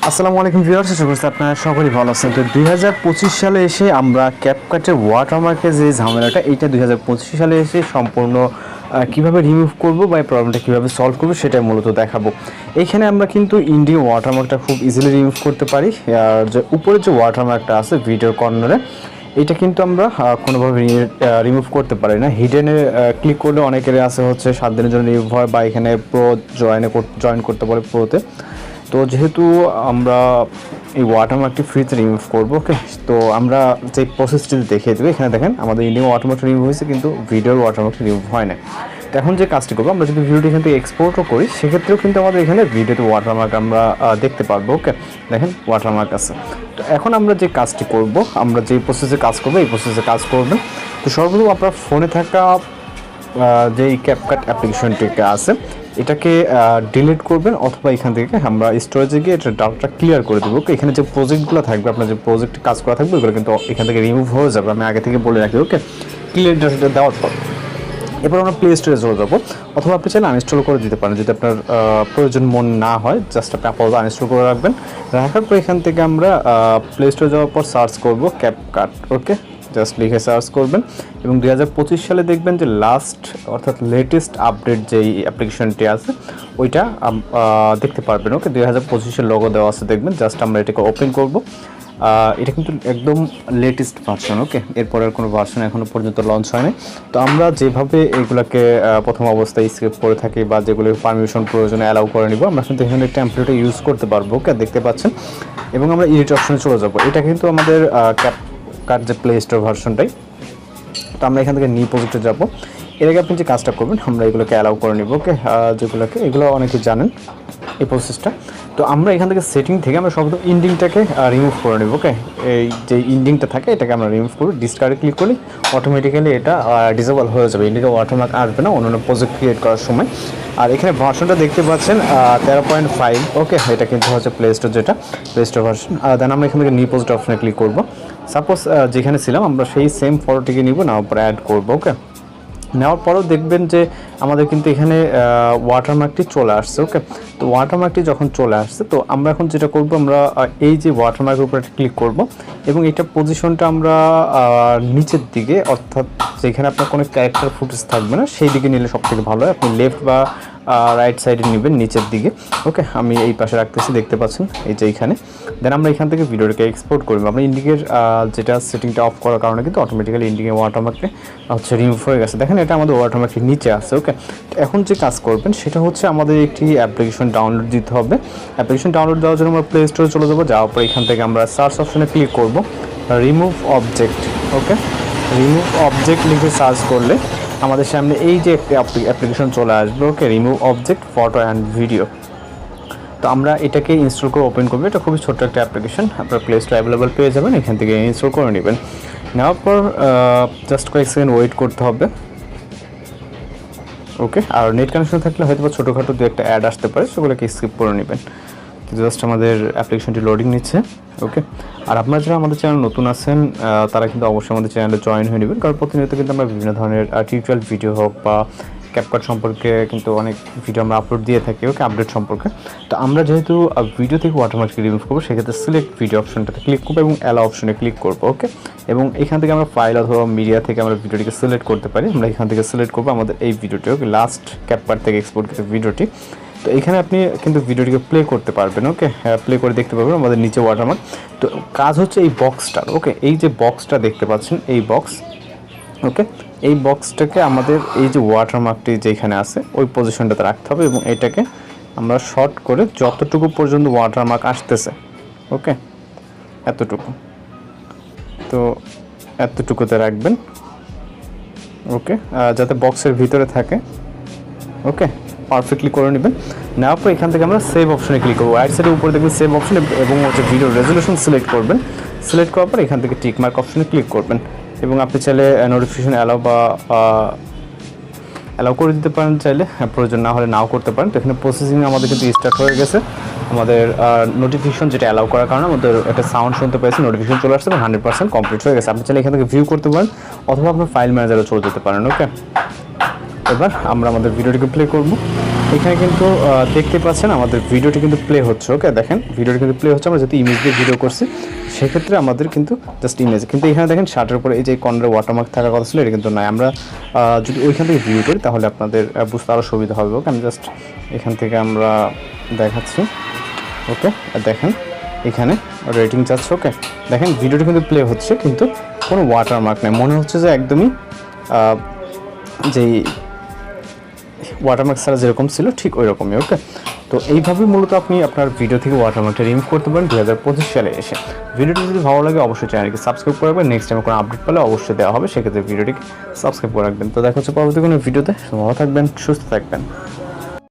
আসসালামু আলাইকুম ভিউয়ার্স, আশা করছি আপনারা সকলেই ভালো আছেন। তো 2025 সালে এসে আমরা ক্যাপকাটের ওয়াটারমার্কের যে ঝামেলাটা, এইটা 2025 সালে এসে সম্পূর্ণ কীভাবে রিমুভ করব বা এই প্রবলেমটা কীভাবে সলভ করব সেটাই মূলত দেখাবো। এইখানে আমরা কিন্তু ইন্ডিয়ান ওয়াটারমার্কটা খুব ইজিলি রিমুভ করতে পারি। আর যে উপরে যে ওয়াটারমার্কটা আছে ভিডিওর কর্নারে, এটা কিন্তু আমরা কোনোভাবে রিমুভ করতে পারি না। হিডেনে ক্লিক করলে অনেকের আছে হচ্ছে 7 দিনের জন্য রিমুভ হয়, বা এখানে প্রো জয়েন করতে পারে প্রোতে। তো যেহেতু আমরা এই ওয়াটারমার্কটি ফ্রিতে রিমুভ করবো, ওকে, তো আমরা যে প্রসেসটি দেখিয়ে দেবো। এখানে দেখেন আমাদের ইন্ডিয়ান ওয়াটারমার্কটি রিমুভ হয়েছে, কিন্তু ভিডিওর ওয়াটারমার্কটি রিমুভ হয় না। তো এখন যে কাজটি করবো, আমরা যদি ভিডিওটি এখান থেকে এক্সপোর্টও করি, সেক্ষেত্রেও কিন্তু আমাদের এখানে ভিডিওতে ওয়াটারমার্ক আমরা দেখতে পারবো। ওকে, দেখেন ওয়াটারমার্ক আছে। তো এখন আমরা যে কাজটি করব, আমরা যে প্রসেসে কাজ করবো এই প্রসেসে কাজ করবেন। তো সর্বপ্রথম আপনার ফোনে থাকা যে ক্যাপকাট অ্যাপ্লিকেশনটিকে আছে, এটাকে ডিলিট করবেন, অথবা এখান থেকে আমরা স্টোরেজে গিয়ে এটা ডাটাটা ক্লিয়ার করে দেবো। ওকে, এখানে যে প্রজেক্টগুলো থাকবে, আপনার যে প্রজেক্ট কাজ করা থাকবে, ওগুলো কিন্তু এখান থেকে রিমুভ হয়ে যাবে। আমি আগে থেকে বলে রাখি। ওকে, ক্লিয়ার ডাটাটা দেওয়ার পর এরপর আমরা প্লে স্টোরে চলে যাবো, অথবা আপনি চাইলে আনইনস্টল করে দিতে পারেন যদি আপনার প্রয়োজন মন না হয়। জাস্ট আপনি আপাতত আনইনস্টল করে রাখবেন। রাখার পর এখান থেকে আমরা প্লে স্টোরে যাওয়ার পর সার্চ করবো ক্যাপকাট। ওকে, জাস্ট লিখে সার্চ করবেন, এবং 2025 সালে দেখবেন যে লাস্ট অর্থাৎ লেটেস্ট আপডেট যেই অ্যাপ্লিকেশনটি আছে ওইটা দেখতে পারবেন। ওকে, 2025-এর লোগো দেওয়া আছে দেখবেন। জাস্ট আমরা এটাকে ওপেন করব। এটা কিন্তু একদম লেটেস্ট ভার্সন। ওকে, এরপরের কোনো ভার্সন এখনও পর্যন্ত লঞ্চ হয়নি। তো আমরা যেভাবে এগুলোকে প্রথম অবস্থায় স্কেপ করে থাকি, বা যেগুলো পারমিশন প্রয়োজনে অ্যালাউ করে নিব, আমরা কিন্তু এখানে টেমপ্লেটে ইউজ করতে পারবো। ওকে, দেখতে পাচ্ছেন। এবং আমরা এডিট অপশনে চলে যাব। এটা কিন্তু আমাদের ক্যাপকাট যে প্লে স্টোর ভার্সনটাই। তো আমরা এখান থেকে নিউ প্রজেক্টে যাব। এর আগে আপনি যে কাজটা করবেন, আমরা এগুলোকে অ্যালাউ করে নিব। ওকে, এগুলো অনেকে জানেন এই প্রসেসটা। তো আমরা এখান থেকে সেটিং থেকে আমরা সর্বপ্রথম ইন্ডিংটাকে রিমুভ করে নেব। ওকে, এই যে ইন্ডিংটা থাকে এটাকে আমরা রিমুভ করব। ডিসকার্ডে ক্লিক করলে অটোমেটিক্যালি এটা ডিসেবল হয়ে যাবে, ইন্ডিকে ওয়াটারমার্ক আসবে না অন্যান্য প্রজেক্ট ক্রিয়েট করার সময়। আর এখানে ভার্সনটা দেখতে পাচ্ছেন 13.5। ওকে, এটা কিন্তু হচ্ছে প্লে স্টোর, যেটা প্লে স্টোর ভার্সন। দেন আমরা এখান থেকে নিউ প্রজেক্ট অপশনে ক্লিক করব। সাপোজ যেখানে ছিলাম আমরা সেই সেম ফটোটিকে নিব, নেওয়ার পরে অ্যাড করব। ওকে, নেওয়ার পরেও দেখবেন যে আমাদের কিন্তু এখানে ওয়াটারমার্কটি চলে আসছে। ওকে, তো ওয়াটারমার্কটি যখন চলে আসছে, তো আমরা এখন যেটা করব, আমরা এই যে ওয়াটারমার্কের উপরে ক্লিক করব, এবং এটা পজিশনটা আমরা নিচের দিকে, অর্থাৎ যেখানে আপনার কোনো ক্যারেক্টার ফুটেজ থাকবে না সেই দিকে নিলে সবথেকে ভালো হয়। আপনি লেফট বা রাইট সাইডে নেবেন, নিচের দিকে। ওকে, আমি এই পাশে রাখতেছি, দেখতে পাচ্ছেন এই যে এইখানে। দেন আমরা এখান থেকে ভিডিওটাকে এক্সপোর্ট করব। আমরা ইন্ডিকের যেটা সেটিংটা অফ করার কারণে কিন্তু অটোমেটিক্যালি ইন্ডিকের ওয়াটারমার্কে হচ্ছে রিমুভ হয়ে গেছে। দেখেন এটা আমাদের ওয়াটারমার্কের নিচে আছে। ওকে, এখন যে কাজ করবেন সেটা হচ্ছে আমাদের একটি অ্যাপ্লিকেশন ডাউনলোড দিতে হবে। অ্যাপ্লিকেশন ডাউনলোড দেওয়ার জন্য আমরা প্লে স্টোরে চলে যাবো। যাওয়ার পর এখান থেকে আমরা সার্চ অপশনে ক্লিক করব, remove object. Okay, remove object লিখে সার্চ করলে আমাদের সামনে এই যে একটা অ্যাপ্লিকেশন চলে আসবে। Okay, remove object photo and video. তো আমরা এটাকে ইনস্টল করে ওপেন করবো। এটা খুবই ছোট্ট একটা অ্যাপ্লিকেশন, আপনার প্লে স্টোরে অ্যাভেলেবেল পেয়ে যাবেন, এখান থেকে ইনস্টল করে নেবেন। নেওয়ার পর জাস্ট কয়েক সেকেন্ড ওয়েট করতে হবে। ওকে, আর নেট কানেকশন থাকলে হয়তো বা ছোটোখাটো দু একটা অ্যাড আসতে পারে, সেগুলোকে স্কিপ করে নেবেন। জাস্ট আমাদের অ্যাপ্লিকেশনটি লোডিং নিচ্ছে। ওকে, আর আপনারা যারা আমাদের চ্যানেল নতুন আছেন তারা কিন্তু অবশ্যই আমাদের চ্যানেলে জয়েন হয়ে নেবেন, কারণ প্রতিনিয়ত কিন্তু আমরা বিভিন্ন ধরনের টিউটোরিয়াল ভিডিও হোক বা ক্যাপকাট সম্পর্কে কিন্তু অনেক ভিডিও আমরা আপলোড দিয়ে থাকি। ওকে, আপডেট সম্পর্কে। তো আমরা যেহেতু ভিডিও থেকে ওয়াটারমার্কটি রিমুভ করবো, সেক্ষেত্রে সিলেক্ট ভিডিও অপশনটাতে ক্লিক করবো এবং অ্যালাউ অপশনে ক্লিক করবো। ওকে, এবং এখান থেকে আমরা ফাইল অথবা মিডিয়া থেকে আমরা ভিডিওটিকে সিলেক্ট করতে পারি। আমরা এখান থেকে সিলেক্ট করবো আমাদের এই ভিডিওটি। ওকে, লাস্ট ক্যাপকাট থেকে এক্সপোর্ট করে ভিডিওটি। তো এখানে আপনি কিন্তু ভিডিওটিকে প্লে করতে পারবেন। ওকে, প্লে করে দেখতে পারবেন আমাদের নিচে ওয়াটারমার্ক। তো কাজ হচ্ছে এই বক্সটার। ওকে, এই যে বক্সটা দেখতে পাচ্ছেন, এই বক্স। ওকে, এই বক্সটাকে আমাদের এই যে ওয়াটারমার্কটি যেখানে আছে ওই পজিশনটাতে রাখতে হবে, এবং এটাকে আমরা শর্ট করে যতটুকু পর্যন্ত ওয়াটারমার্ক আসতেছে, ওকে, এতটুকু, তো এতটুকুতে রাখবেন। ওকে, যাতে বক্সের ভিতরে থাকে। ওকে, পারফেক্টলি করে নেবেন। নেওয়ার পর এখান থেকে আমরা সেভ অপশনে ক্লিক করবো। রাইট সাইডের উপরে দেখবেন সেভ অপশন, এবং হচ্ছে ভিডিও রেজলিউশন সিলেক্ট করবেন। সিলেক্ট করার পর এখান থেকে টিক মার্ক অপশনে ক্লিক করবেন, এবং আপনি চাইলে নোটিফিকেশন অ্যালাউ করে দিতে পারেন, চাইলে প্রয়োজন না হলে নাও করতে পারেন। তো এখানে প্রসেসিং আমাদের কিন্তু স্টার্ট হয়ে গেছে। আমাদের নোটিফিকেশন যেটা অ্যালাউ করার কারণে আমাদের একটা সাউন্ড শুনতে পেয়েছি, নোটিফিকেশন চলে আসছে এবং 100% কমপ্লিট হয়ে গেছে। আপনি চাইলে এখান থেকে ভিউ করতে পারেন, অথবা আপনার ফাইল ম্যানেজারে চলে যেতে পারেন। ওকে, এবার আমরা আমাদের ভিডিওটিকে প্লে করব। এখানে কিন্তু দেখতে পাচ্ছেন আমাদের ভিডিওটি কিন্তু প্লে হচ্ছে। ওকে, দেখেন ভিডিওটি কিন্তু প্লে হচ্ছে। আমরা যেহেতু ইমেজ দিয়ে ভিডিও করছি সেক্ষেত্রে আমাদের কিন্তু জাস্ট ইমেজ, কিন্তু এখানে দেখেন শার্টের উপরে এই যে কর্নারে ওয়াটারমার্ক থাকার কথা ছিল, এটা কিন্তু নাই। আমরা যদি ওইখান থেকে ভিউ করি তাহলে আপনাদের বুঝতে আরও সুবিধা হবে। ওকে, আমি জাস্ট এখান থেকে আমরা দেখাচ্ছি। ওকে, দেখেন এখানে রেটিং যাচ্ছে। ওকে, দেখেন ভিডিওটি কিন্তু প্লে হচ্ছে কিন্তু কোনো ওয়াটারমার্ক নেই, মনে হচ্ছে যে একদমই যেই ওয়াটারমার্ক ছাড়া যেরকম ছিল ঠিক ওই রকমই। ওকে, তো এইভাবে মূলত আপনি আপনার ভিডিও থেকে ওয়াটারমার্কটা রিমুভ করতে পারেন 2025 সালে এসে। ভিডিওটি যদি ভালো লাগে অবশ্যই চ্যানেলকে সাবস্ক্রাইব করে রাখবেন। নেক্সট টাইমে কোনো আপডেট পেলে অবশ্যই দেওয়া হবে, সেক্ষেত্রে ভিডিওটিকে সাবস্ক্রাইব করে রাখবেন। তো দেখা হচ্ছে পরবর্তী কোনো ভিডিওতে। ভালো থাকবেন, সুস্থ থাকবেন।